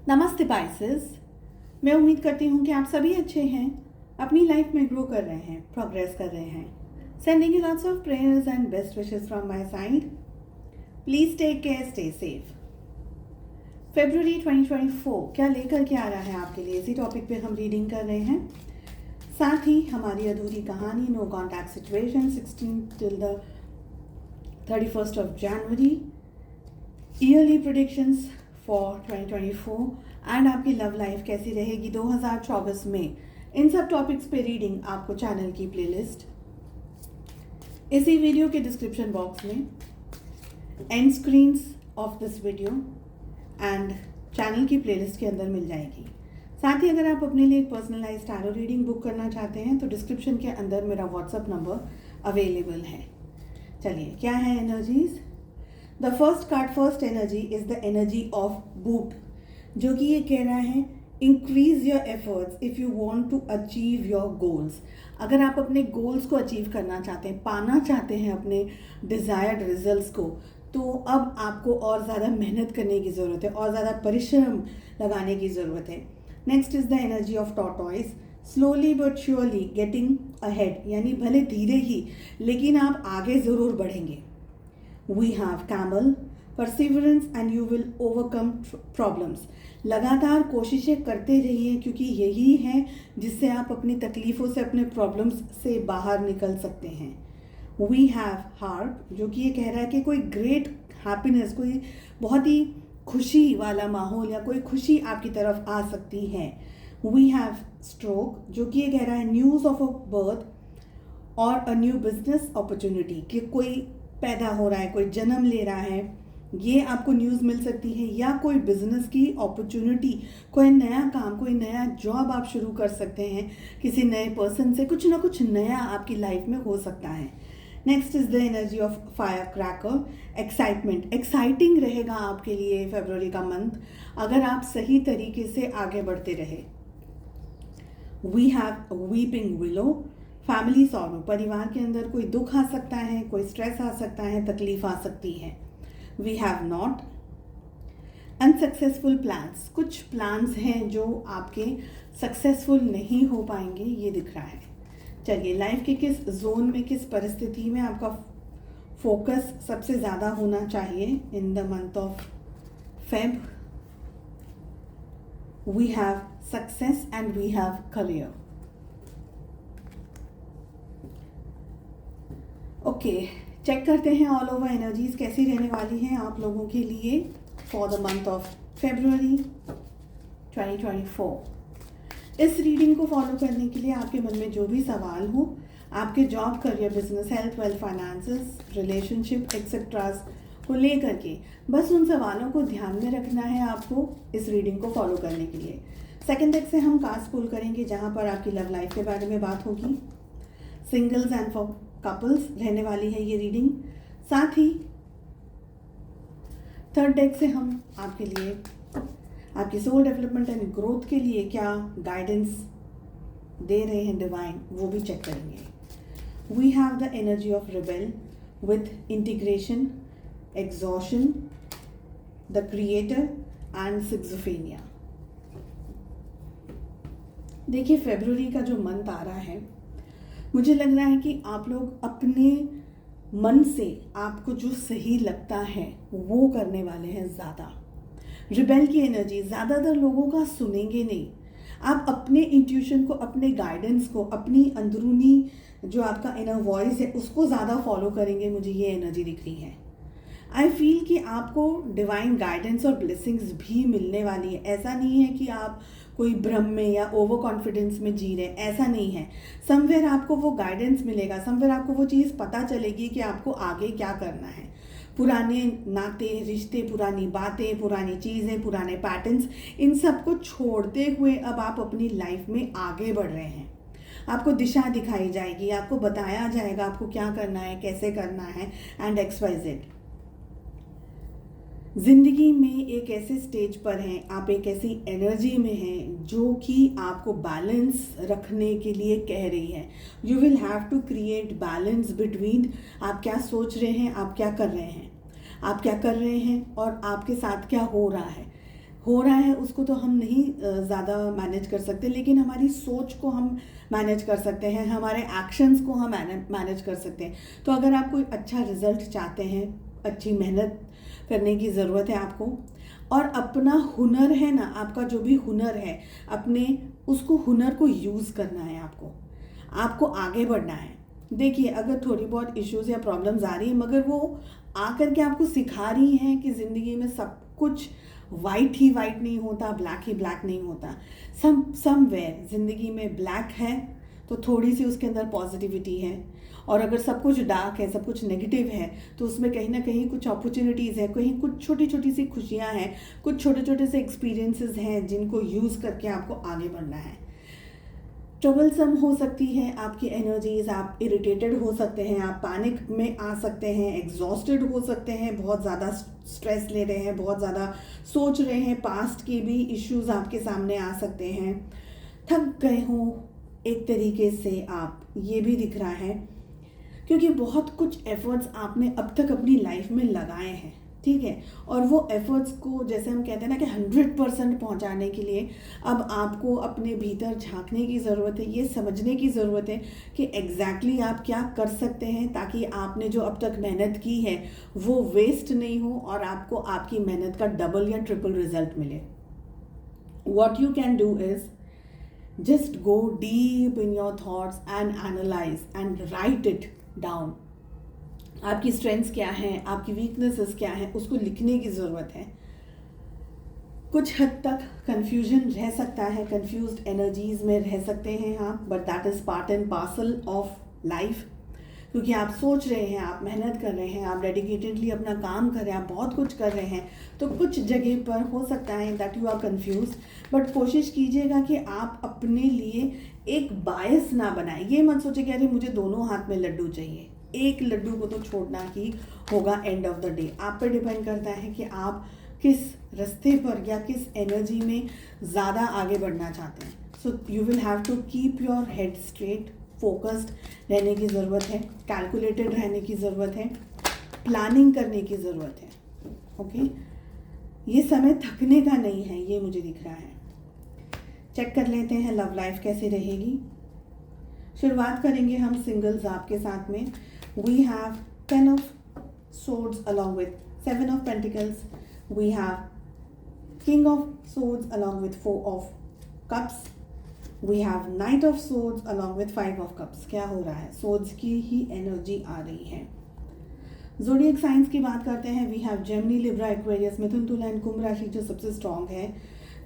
नमस्ते पाइसेस। मैं उम्मीद करती हूँ कि आप सभी अच्छे हैं, अपनी लाइफ में ग्रो कर रहे हैं, प्रोग्रेस कर रहे हैं। Sending you lots of prayers and best wishes from my side. Please take care, stay safe. फरवरी 2024 क्या लेकर के आ रहा है आपके लिए, इसी टॉपिक पे हम रीडिंग कर रहे हैं। साथ ही हमारी अधूरी कहानी no contact situation 16 till the 31st of January, early predictions for 2024 and आपकी लव लाइफ कैसी रहेगी 2024 में, इन सब टॉपिक्स पे रीडिंग आपको चैनल की प्लेलिस्ट इसी वीडियो के डिस्क्रिप्शन बॉक्स में, and screens of this video and channel की प्लेलिस्ट के अंदर मिल जाएगी। साथ ही अगर आप अपने लिए एक पर्सनलाइज्ड टैरो रीडिंग बुक करना चाहते हैं तो डिस्क्रिप्शन के अंदर मेरा व्हाट्सएप नंबर अवेलेबल है। चलिए, क्या है energies. The first card, first energy is the energy of boot, जो कि ये कह रहा है increase your efforts if you want to achieve your goals. अगर आप अपने गोल्स को अचीव करना चाहते हैं, पाना चाहते हैं अपने डिजायर्ड रिजल्ट्स को, तो अब आपको और ज़्यादा मेहनत करने की ज़रूरत है, और ज़्यादा परिश्रम लगाने की ज़रूरत है। Next is the energy of tortoise, slowly but surely getting ahead, यानी भले धीरे ही लेकिन आप आगे ज़रूर बढ़ेंगे। We have camel, perseverance and you will overcome problems. लगातार कोशिशें करते रहिए, क्योंकि यही है जिससे आप अपनी तकलीफ़ों से, अपने प्रॉब्लम्स से बाहर निकल सकते हैं। We have harp, जो कि ये कह रहा है कि कोई ग्रेट हैप्पीनेस, कोई बहुत ही खुशी वाला माहौल या कोई खुशी आपकी तरफ आ सकती है। We have stroke, जो कि ये कह रहा है न्यूज़ ऑफ अ बर्थ और अ न्यू बिजनेस अपॉर्चुनिटी, कि कोई पैदा हो रहा है, कोई जन्म ले रहा है, ये आपको न्यूज़ मिल सकती है, या कोई बिजनेस की अपॉर्चुनिटी, कोई नया काम, कोई नया जॉब आप शुरू कर सकते हैं, किसी नए पर्सन से कुछ ना कुछ नया आपकी लाइफ में हो सकता है। Next is the energy of fire cracker, excitement, exciting रहेगा आपके लिए फरवरी का मंथ अगर आप सही तरीके से आगे बढ़ते रहे। We have weeping willow, family sorrow, परिवार के अंदर कोई दुख आ सकता है, कोई स्ट्रेस आ सकता है, तकलीफ आ सकती है। We have not unsuccessful plans, कुछ प्लान्स हैं जो आपके सक्सेसफुल नहीं हो पाएंगे, ये दिख रहा है। चलिए, लाइफ के किस जोन में, किस परिस्थिति में आपका फोकस सबसे ज़्यादा होना चाहिए in the month of Feb. We have success and we have career. Okay, check करते हैं ऑल ओवर एनर्जीज कैसी रहने वाली हैं आप लोगों के लिए for the month of February 2024। इस रीडिंग को फॉलो करने के लिए आपके मन में जो भी सवाल हो, आपके job, career, business, health, wealth, finances, relationship etceteras को लेकर के बस उन सवालों को ध्यान में रखना है आपको इस रीडिंग को फॉलो करने के लिए। सेकेंड डेक से हम कार्ड्स पुल करेंगे, जहाँ पर आपकी लव लाइफ के बारे में बात होगी। सिंगल्स एंड फॉर कपल्स रहने वाली है ये रीडिंग। साथ ही थर्ड डेक से हम आपके लिए, आपकी सोल डेवलपमेंट एंड ग्रोथ के लिए क्या गाइडेंस दे रहे हैं डिवाइन, वो भी चेक करेंगे। We have the energy of rebel with integration, exhaustion, the creator and सिक्सोफेनिया। देखिए, फरवरी का जो मंथ आ रहा है, मुझे लग रहा है कि आप लोग अपने मन से आपको जो सही लगता है वो करने वाले हैं ज़्यादा। रिबेल की एनर्जी, ज़्यादातर लोगों का सुनेंगे नहीं, आप अपने इंट्यूशन को, अपने गाइडेंस को, अपनी अंदरूनी जो आपका इनर वॉइस है उसको ज़्यादा फॉलो करेंगे। मुझे ये एनर्जी दिख रही है। आई फील कि आपको डिवाइन गाइडेंस और ब्लेसिंग्स भी मिलने वाली है। ऐसा नहीं है कि आप कोई भ्रम में या ओवर कॉन्फिडेंस में जी रहे, ऐसा नहीं है। समवेयर आपको वो गाइडेंस मिलेगा, समवेयर आपको वो चीज़ पता चलेगी कि आपको आगे क्या करना है। पुराने नाते, रिश्ते, पुरानी बातें, पुरानी चीज़ें, पुराने पैटर्न्स, इन सब को छोड़ते हुए अब आप अपनी लाइफ में आगे बढ़ रहे हैं। आपको दिशा दिखाई जाएगी, आपको बताया जाएगा आपको क्या करना है, कैसे करना है, एंड XYZ। ज़िंदगी में एक ऐसे स्टेज पर हैं, आप एक ऐसी एनर्जी में हैं जो कि आपको बैलेंस रखने के लिए कह रही है। You will have to create balance between आप क्या सोच रहे हैं, आप क्या कर रहे हैं, आप क्या कर रहे हैं और आपके साथ क्या हो रहा है। हो रहा है उसको तो हम नहीं ज़्यादा मैनेज कर सकते, लेकिन हमारी सोच को हम मैनेज कर सकते हैं, हमारे एक्शंस को हम मैनेज कर सकते हैं। तो अगर आप कोई अच्छा रिजल्ट चाहते हैं, अच्छी मेहनत करने की ज़रूरत है आपको, और अपना हुनर है ना, आपका जो भी हुनर है अपने, उसको हुनर को यूज़ करना है आपको आगे बढ़ना है। देखिए, अगर थोड़ी बहुत इश्यूज़ या प्रॉब्लम्स आ रही हैं, मगर वो आकर के आपको सिखा रही हैं कि ज़िंदगी में सब कुछ वाइट ही वाइट नहीं होता, ब्लैक ही ब्लैक नहीं होता। समवेयर ज़िंदगी में ब्लैक है तो थोड़ी सी उसके अंदर पॉजिटिविटी है, और अगर सब कुछ डार्क है, सब कुछ नेगेटिव है, तो उसमें कहीं ना कहीं कुछ अपॉर्चुनिटीज़ है, कहीं कुछ छोटी छोटी सी खुशियाँ हैं, कुछ छोटे छोटे से एक्सपीरियंसेस हैं जिनको यूज़ करके आपको आगे बढ़ना है। ट्रबलसम हो सकती है आपकी एनर्जीज, आप इरिटेटेड हो सकते हैं, आप पैनिक में आ सकते हैं, एग्जॉस्टेड हो सकते हैं, बहुत ज़्यादा स्ट्रेस ले रहे हैं, बहुत ज़्यादा सोच रहे हैं, पास्ट के भी इश्यूज आपके सामने आ सकते हैं, थक गए हों एक तरीके से आप, ये भी दिख रहा है, क्योंकि बहुत कुछ एफर्ट्स आपने अब तक अपनी लाइफ में लगाए हैं, ठीक है, और वो एफर्ट्स को जैसे हम कहते हैं ना कि 100% पहुंचाने के लिए अब आपको अपने भीतर झांकने की ज़रूरत है, ये समझने की ज़रूरत है कि एग्जैक्टली आप क्या कर सकते हैं ताकि आपने जो अब तक मेहनत की है वो वेस्ट नहीं हो और आपको आपकी मेहनत का डबल या ट्रिपल रिजल्ट मिले। What you can do is just go deep in your thoughts and analyze and write it down। आपकी स्ट्रेंथ्स क्या हैं, आपकी वीकनेसेस क्या हैं, उसको लिखने की ज़रूरत है। कुछ हद तक कन्फ्यूजन रह सकता है, कन्फ्यूज्ड एनर्जीज में रह सकते हैं आप, but that is part and parcel of life, क्योंकि आप सोच रहे हैं, आप मेहनत कर रहे हैं, आप डेडिकेटेडली अपना काम कर रहे हैं, आप बहुत कुछ कर रहे हैं, तो कुछ जगह पर हो सकता है that you are confuse, but कोशिश कीजिएगा कि आप अपने लिए एक बायस ना बनाएं। ये मत सोचिए कि अरे मुझे दोनों हाथ में लड्डू चाहिए, एक लड्डू को तो छोड़ना ही होगा एंड ऑफ द डे। आप पर डिपेंड करता है कि आप किस रास्ते पर या किस एनर्जी में ज़्यादा आगे बढ़ना चाहते हैं। So you will have to keep your head straight, focused रहने की ज़रूरत है, कैलकुलेटेड रहने की ज़रूरत है, प्लानिंग करने की ज़रूरत है। ओके, ये समय थकने का नहीं है, ये मुझे दिख रहा है। चेक कर लेते हैं लव लाइफ कैसे रहेगी। शुरुआत करेंगे हम सिंगल्स आपके साथ में। We have 10 of swords along with 7 of pentacles, we have king of swords along with 4 of cups, we have knight of swords along with 5 of cups। क्या हो रहा है, swords की ही एनर्जी आ रही है। ज़ोडिएक साइंस की बात करते हैं। We have Gemini, Libra, Aquarius, Mithun, Tula and कुंभ राशि जो सबसे स्ट्रॉन्ग है।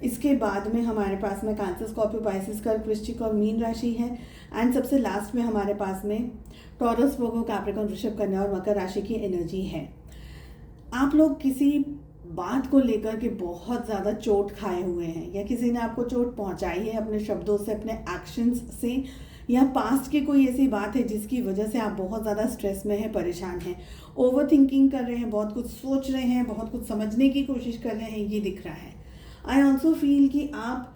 इसके बाद में हमारे पास में कैंसर, स्कॉर्पियो, पाइसिस, कर्क, वृश्चिक और मीन राशि है। एंड सबसे लास्ट में हमारे पास में टॉरस, वर्गो, कैप्रिकॉर्न, वृषभ, कन्या और मकर राशि की एनर्जी है। आप लोग किसी बात को लेकर के बहुत ज़्यादा चोट खाए हुए हैं, या किसी ने आपको चोट पहुंचाई है अपने शब्दों से, अपने एक्शंस से, या पास्ट की कोई ऐसी बात है जिसकी वजह से आप बहुत ज़्यादा स्ट्रेस में हैं, परेशान हैं, ओवर थिंकिंग कर रहे हैं, बहुत कुछ सोच रहे हैं, बहुत कुछ समझने की कोशिश कर रहे हैं, ये दिख रहा है। आई ऑल्सो फील कि आप,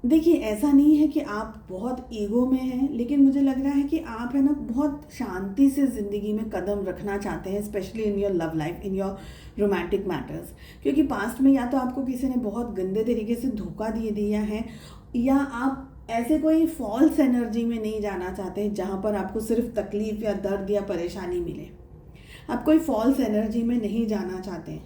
देखिए ऐसा नहीं है कि आप बहुत ईगो में हैं, लेकिन मुझे लग रहा है कि आप है ना बहुत शांति से ज़िंदगी में कदम रखना चाहते हैं, specially in your love life, in your romantic matters. क्योंकि पास्ट में या तो आपको किसी ने बहुत गंदे तरीके से धोखा दे दिया है, या आप ऐसे कोई फॉल्स एनर्जी में नहीं जाना चाहते जहाँ पर आपको सिर्फ तकलीफ या दर्द या परेशानी मिले। आप कोई फॉल्स एनर्जी में नहीं जाना चाहते,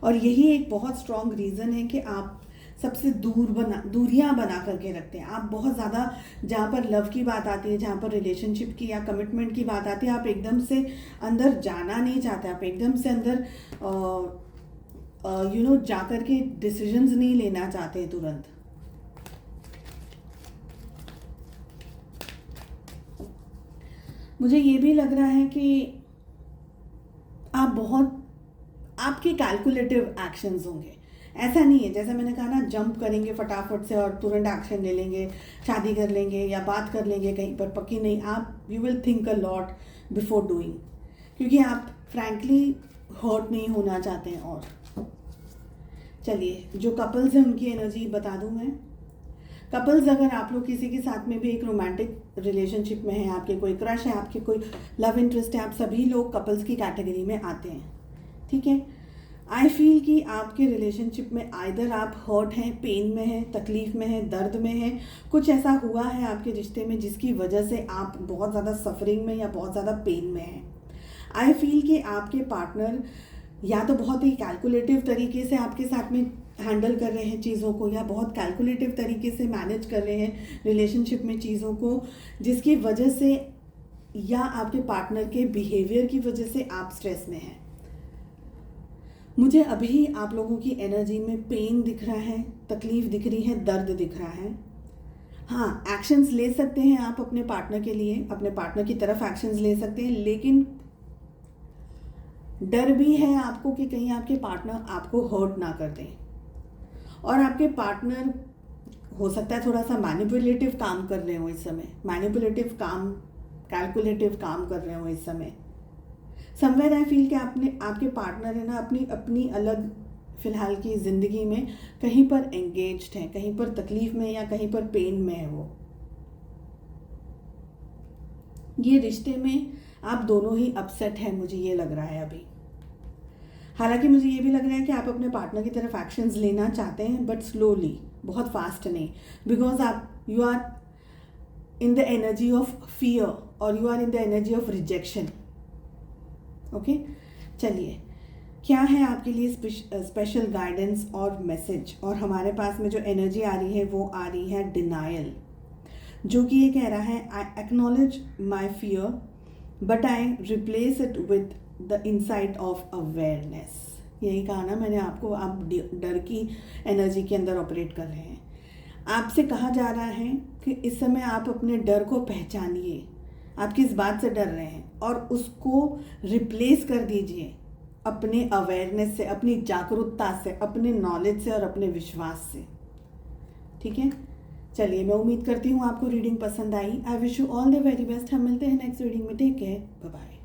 और यही एक बहुत स्ट्रॉन्ग रीज़न है कि आप सबसे दूरियां बना करके रखते हैं। आप बहुत ज़्यादा, जहाँ पर लव की बात आती है, जहाँ पर रिलेशनशिप की या कमिटमेंट की बात आती है, आप एकदम से अंदर जाना नहीं चाहते, आप एकदम से अंदर जा कर के डिसीजंस नहीं लेना चाहते तुरंत। मुझे ये भी लग रहा है कि आपके कैलकुलेटिव एक्शंस होंगे। ऐसा नहीं है, जैसे मैंने कहा ना, जंप करेंगे फटाफट से और तुरंत एक्शन ले लेंगे, शादी कर लेंगे या बात कर लेंगे कहीं पर, पक्की नहीं। आप you will think a lot before doing, क्योंकि आप फ्रैंकली हर्ट नहीं होना चाहते हैं। और चलिए, जो कपल्स हैं उनकी एनर्जी बता दूं मैं। कपल्स, अगर आप लोग किसी के साथ में भी एक रोमांटिक रिलेशनशिप में हैं, आपके कोई क्रश है, आपके कोई लव इंटरेस्ट है, आप सभी लोग कपल्स की कैटेगरी में आते हैं, ठीक है। आई फील कि आपके रिलेशनशिप में आइदर आप हर्ट हैं, पेन में हैं, तकलीफ़ में हैं, दर्द में हैं, कुछ ऐसा हुआ है आपके रिश्ते में जिसकी वजह से आप बहुत ज़्यादा सफरिंग में या बहुत ज़्यादा पेन में हैं। आई फील कि आपके पार्टनर या तो बहुत ही कैलकुलेटिव तरीके से आपके साथ में हैंडल कर रहे हैं चीज़ों को, या बहुत कैलकुलेटिव तरीके से मैनेज कर रहे हैं रिलेशनशिप में चीज़ों को, जिसकी वजह से या आपके पार्टनर के बिहेवियर की वजह से आप स्ट्रेस में हैं। मुझे अभी आप लोगों की एनर्जी में पेन दिख रहा है, तकलीफ़ दिख रही है, दर्द दिख रहा है। हाँ, एक्शंस ले सकते हैं आप अपने पार्टनर के लिए, अपने पार्टनर की तरफ एक्शंस ले सकते हैं, लेकिन डर भी है आपको कि कहीं आपके पार्टनर आपको हर्ट ना कर दें। और आपके पार्टनर हो सकता है थोड़ा सा मैनिपुलेटिव काम कर रहे हो इस समय, मैनिपुलेटिव काम, कैलकुलेटिव काम कर रहे हो इस समय। समवेयर आई फील कि आपके पार्टनर है ना अपनी अलग फ़िलहाल की ज़िंदगी में कहीं पर एंगेज्ड हैं, कहीं पर तकलीफ़ में या कहीं पर पेन में है वो। ये रिश्ते में आप दोनों ही अपसेट हैं, मुझे ये लग रहा है अभी। हालांकि मुझे ये भी लग रहा है कि आप अपने पार्टनर की तरफ एक्शंस लेना चाहते हैं, बट स्लोली, बहुत फास्ट नहीं, because you are in the energy of fear और you are in the energy of rejection. Okay, चलिए, क्या है आपके लिए स्पेशल गाइडेंस और मैसेज? और हमारे पास में जो एनर्जी आ रही है वो आ रही है डिनायल, जो कि ये कह रहा है I acknowledge my fear but I replace it with the insight of awareness. यही कहा ना मैंने आपको, आप डर की एनर्जी के अंदर ऑपरेट कर रहे हैं। आपसे कहा जा रहा है कि इस समय आप अपने डर को पहचानिए, आप किस बात से डर रहे हैं, और उसको रिप्लेस कर दीजिए अपने अवेयरनेस से, अपनी जागरूकता से, अपने नॉलेज से और अपने विश्वास से। ठीक है, चलिए, मैं उम्मीद करती हूँ आपको रीडिंग पसंद आई। I wish you all the very best. हम मिलते हैं नेक्स्ट रीडिंग में। Take care, bye bye.